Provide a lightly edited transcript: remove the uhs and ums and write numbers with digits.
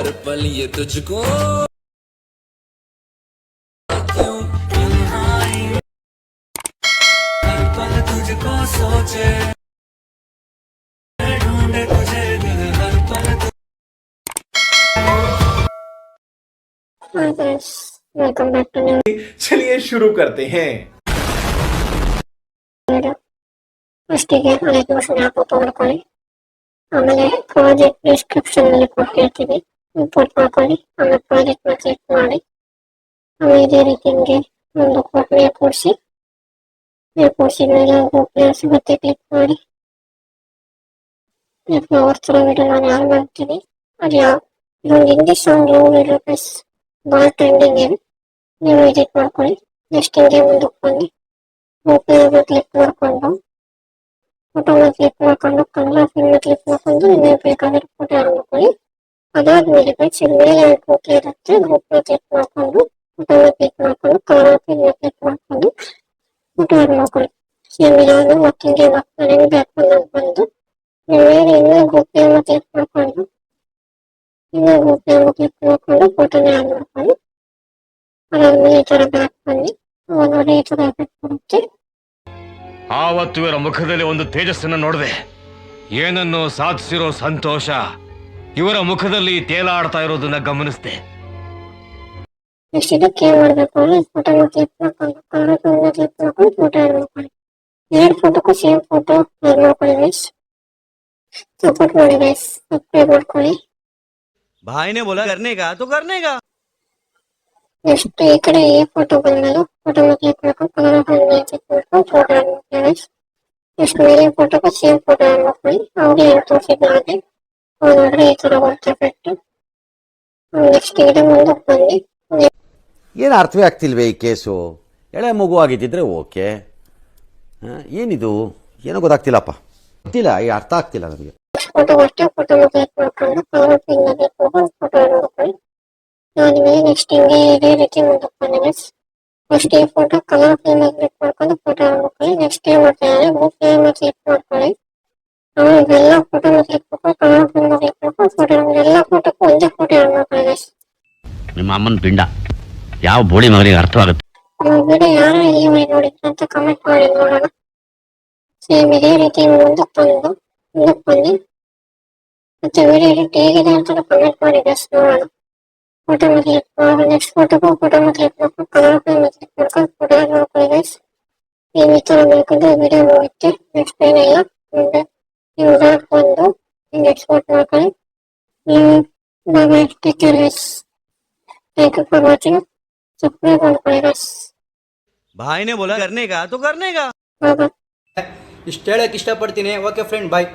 हर पल ये तुझको क्यों हर पल तुझको सोचे ढूंढे तुझे दिल हर पल वेलकम बैक टू न्यू चलिए शुरू करते हैं। वीडियो ಫಸ್ಟಿಗೆ ಅದಕ್ಕೆ ಸ್ನ್ಯಾಪ್ ಮಾಡ್ಕೊಳ್ಳಿ, ಆಮೇಲೆ ಪ್ರಾಜೆಕ್ಟ್ ಡಿಸ್ಕ್ರಿಪ್ಷನ್ ಅಲ್ಲಿ ಕೊಟ್ಟಿರ್ತೀವಿ, ಇಂಪೋರ್ಟ್ ಮಾಡ್ಕೊಳ್ಳಿ, ಆಮೇಲೆ ಪ್ರಾಜೆಕ್ಟ್ ನ ಕ್ಲಿಕ್ ಮಾಡಿ, ಆಮೇಲೆ ಇದೇ ರೀತಿ ನಿಮಗೆ ಒಂದು ಕೋಡ್ನ ಕೂಡಿಸಿದ್ಮೇಲೆ ಗೂಗಲ್ ಸಿಗುತ್ತೆ, ಕ್ಲಿಕ್ ಮಾಡಿ. ಫ್ಲವರ್ಸ್ ತರ ವಿಡಿಯೋ ನಾನು ಯಾರು ಮಾಡ್ತೀನಿ, ಅದು ಯಾವ ಇದೊಂದು ಹಿಂದಿ ಸಾಂಗ್ ವಿಡಿಯೋ ಪ್ಲಸ್ ಭಾಳ ಟ್ರೆಂಡಿಂಗ್ ಇದೆ, ನೀವು ವಿಸಿಟ್ ಮಾಡ್ಕೊಳ್ಳಿ. ನೆಕ್ಸ್ಟ್ ಹಿಂಗೆ ಮುಂದಕ್ಕೆ ಬನ್ನಿ, ಗೂಗಲ್ ಕ್ಲಿಕ್ ಮಾಡ್ಕೊಂಡು ಫೋಟೋನ ಕ್ಲಿಕ್ ಮಾಡ್ಕೊಂಡು ಕನ್ನಡ ಫಿಲ್ಮ್ ಕ್ಲಿಕ್ ಮಾಡ್ಕೊಂಡು ನಿಮಗೆ ಬೇಕಾಗಿರೋ ಫೋಟೋ ಮಾಡ್ಕೊಳ್ಳಿ. ಅದಾದ್ಮೇಲೆ ಮೇಲೆ ಓಕೆ ಇರುತ್ತೆ, ಗ್ರೂಪ್ನ ಕ್ಲಿಕ್ ಮಾಡ್ಕೊಂಡು ಫೋಟೋನ ಕ್ಲಿಕ್ ಮಾಡ್ಕೊಂಡು ಕನ್ನಡ ಫಿಲ್ಮ್ ಕ್ಲಿಕ್ ಮಾಡ್ಕೊಂಡು ಫೋಟೋ ಮಾಡ್ಕೊಳ್ಳಿ. ಸೇಮ್ ಇದಾದ ಮತ್ತಿಂಗೆ ಮಕ್ಕಳಿಗೆ ಬ್ಯಾಕ್ಗ್ರೌಂಡ್ ಬಂದು ಮೇಲೆ ಇನ್ನೂ ಗ್ರೂಪ್ನ ಕ್ಲಿಕ್ ಮಾಡ್ಕೊಂಡು ಕ್ಲಿಕ್ ಮಾಡ್ಕೊಂಡು ಫೋಟೋನ ಆ್ಯಡ್ ಮಾಡ್ಕೊಳ್ಳಿ. ಅದಾದ್ಮೇಲೆ ಈ ಥರ ಬ್ಯಾಕ್ ಬನ್ನಿ, ನೋಡಿ ಈ ಥರ ಎಫೆಕ್ಟ್ ಬರುತ್ತೆ. ಆವತ್ತು ಇವರ ಮುಖದಲ್ಲಿ ಒಂದು ತೇಜಸ್ಸನ್ನು ನೋಡಿದೆ, ಏನನ್ನು ಸಾಧಿಸಿರೋ ಸಂತೋಷ ಇವರ ಮುಖದಲ್ಲಿ ತೇಲಾಡ್ತಾ ಇರೋದನ್ನ ಗಮನಿಸಿದೆ. ನೆಕ್ಸ್ಟ್ ಇದಕ್ಕೆ ಏನ್ ಮಾಡ್ಬೇಕು ಅಂದ್ರೆ ಫೋಟೋನ ಕ್ಲಿಕ್ ಮಾಡ್ಕೊಂಡು ಕನ್ನಡ ಕ್ಲಿಕ್ ಮಾಡ್ಕೊಂಡು ಫೋಟೋ ಆಡ್ ಮಾಡ್ಕೊಳ್ಳಿ. ಎರಡು ಫೋಟೋಕ್ಕೂ ಸೇಮ್ ಫೋಟೋ ಆಡ್ ಮಾಡ್ಕೊಳ್ಳಿ ಗೈಸ್. ಸಪೋರ್ಟ್ ಮಾಡಿ ಗೈಸ್, ಸಬ್ಸ್ಕ್ರೈಬ್ ಮಾಡ್ಕೊಳ್ಳಿ. भाई ने बोला करने का तो करने का। ನೆಕ್ಸ್ಟ್ ಈ ಕಡೆ ಈ ಫೋಟೋ ಬಂದ್ಮೇಲೆ ಫೋಟೋನ ಕ್ಲಿಕ್ ಮಾಡ್ಕೊಂಡು ಕನ್ನಡ ಕ್ಲಿಕ್ ಮಾಡ್ಕೊಂಡು ಫೋಟೋ ಆಡ್ ಮಾಡ್ಕೊಳ್ಳಿ ಗೈಸ್. ನೆಕ್ಸ್ಟ್ ಮೇಲೆ ಫೋಟೋಕ್ಕೂ ಸೇಮ್ ಫೋಟೋ ಆಡ್ ಮಾಡ್ಕೊಳ್ಳಿ. ಅವ್ರಿಗೆ ಏನು ತೋರಿಸಿದ್ದು ಹಾಗೆ ನೋಡ್ರಿ ಈ ಥರ ಬರುತ್ತೆ ಎಫೆಕ್ಟ್. ನೆಕ್ಸ್ಟ್ ಈಗ ಮುಂದಕ್ಕೆ ಬನ್ನಿ. ಏನು ಅರ್ಥವೇ ಆಗ್ತಿಲ್ವೇ ಈ ಕೇಸು? ಎಳೆ ಮಗು ಆಗಿದ್ದಿದ್ರೆ ಓಕೆ, ಏನಿದು ಏನೋ ಗೊತ್ತಾಗ್ತಿಲ್ಲಪ್ಪ, ಗೊತ್ತಿಲ್ಲ, ಈ ಅರ್ಥ ಆಗ್ತಿಲ್ಲ ನನಗೆ. ಫೋಟೋ ಅಷ್ಟೇ ಫೋಟೋನ ಕ್ಲಿಕ್ ಮಾಡ್ಕೊಂಡು ಕಲರ್ ಫಿಲ್ಮ್ ಕ್ಲಿಕ್ ಮಾಡ್ಕೊಂಡು ಫೋಟೋ ನೋಡ್ಕೊಳ್ಳಿ. ಆದ್ಮೇಲೆ ನೆಕ್ಸ್ಟ್ ಹಿಂಗೆ ಇದೇ ರೀತಿ ಮುಂದಕ್ಕೆ ಬನ್ನಿ. ಫಸ್ಟ್ ಈ ಫೋಟೋ ಕಲರ್ ಫಿಲ್ಮ್ ಕ್ಲಿಕ್ ಮಾಡ್ಕೊಂಡು ಫೋಟೋ ನೋಡ್ಕೊಳ್ಳಿ. ನೆಕ್ಸ್ಟ್ ಏನ್ ಮಾಡ್ತಾರೆ ಗ್ರೂಪ್ ನೇಮ್ ಕ್ಲಿಕ್ ಮಾಡ್ಕೊಳ್ಳಿ. ಆಮೇಲೆ ಎಲ್ಲ ಫೋಟೋನ ಕ್ಲಿಕ್ ಮಾಡ್ಕೊಂಡು ಕಲರ್ ಫಿಲ್ಮ್ ಕ್ಲಿಕ್ ಮಾಡ್ಕೊಂಡು ಫೋಟೋ ಎಲ್ಲ ಫೋಟೋಕ್ಕೂ ಒಂದೇ ಫೋಟೋ ಆಡ್ ಮಾಡ್ಕೊಳ್ಳಿ. ನಿಮ್ಮ ಅಮ್ಮನ ಪಿಂಡ ಯಾವ ಬೋಳಿ ಮಗನಿಗೆ ಅರ್ಥವಾಗುತ್ತೆ? ವಿಡಿಯೋ ಯಾರು ಇಲ್ಲಿ ನೋಡಿ ಅಂತ ಕಮೆಂಟ್ ಮಾಡಿ ನೋಡೋಣ. ಸೇಮ್ ಇದೇ ರೀತಿ ಮುಂದಕ್ಕೆ ಬನ್ನಿ ಮತ್ತೆ ವಿಡಿಯೋ ಎಡಿಟ್ ಹೇಗಿದೆ ಅಂತ ಕಮೆಂಟ್ ಮಾಡಿ ಜಸ್ಟ್ ನೋಡೋಣ. ಫೋಟೋನ ಕ್ಲಿಕ್ ಮಾಡಿ ನೆಕ್ಸ್ಟ್ ಫೋಟೋಗೂ ಫೋಟೋನ ಕ್ಲಿಕ್ ಮಾಡ್ಕೊಂಡು ಕಲರ್ ಫಿಲ್ಮ್ ಕ್ಲಿಕ್ ಮಾಡ್ಕೊಂಡು ಫೋಟೋ ನೋಡ್ಕೊಳ್ಳಿ ಗೈಸ್. ನೀವು ಈ ಥರ ಮಾಡ್ಕೊಂಡು ವಿಡಿಯೋ ಹೋಗುತ್ತೆ. ನೆಕ್ಸ್ಟ್ ಏನಿಲ್ಲ, ನೀವು ಬಂದು ಹಿಂಗೆ ಎಕ್ಸ್ಪೋರ್ಟ್ ಮಾಡ್ಕೊಳ್ಳಿ. Take guys, thank you for watching. Subscribe ಮಾಡ್ಕೊಳ್ಳಿ ಗೈಸ್. भाई ने बोला करने का तो करने का। ಬಾಯ್. ಇಷ್ಟು ಹೇಳಕ್ಕೆ ಇಷ್ಟಪಡ್ತೀನಿ. ಓಕೆ ಫ್ರೆಂಡ್, ಬಾಯ್.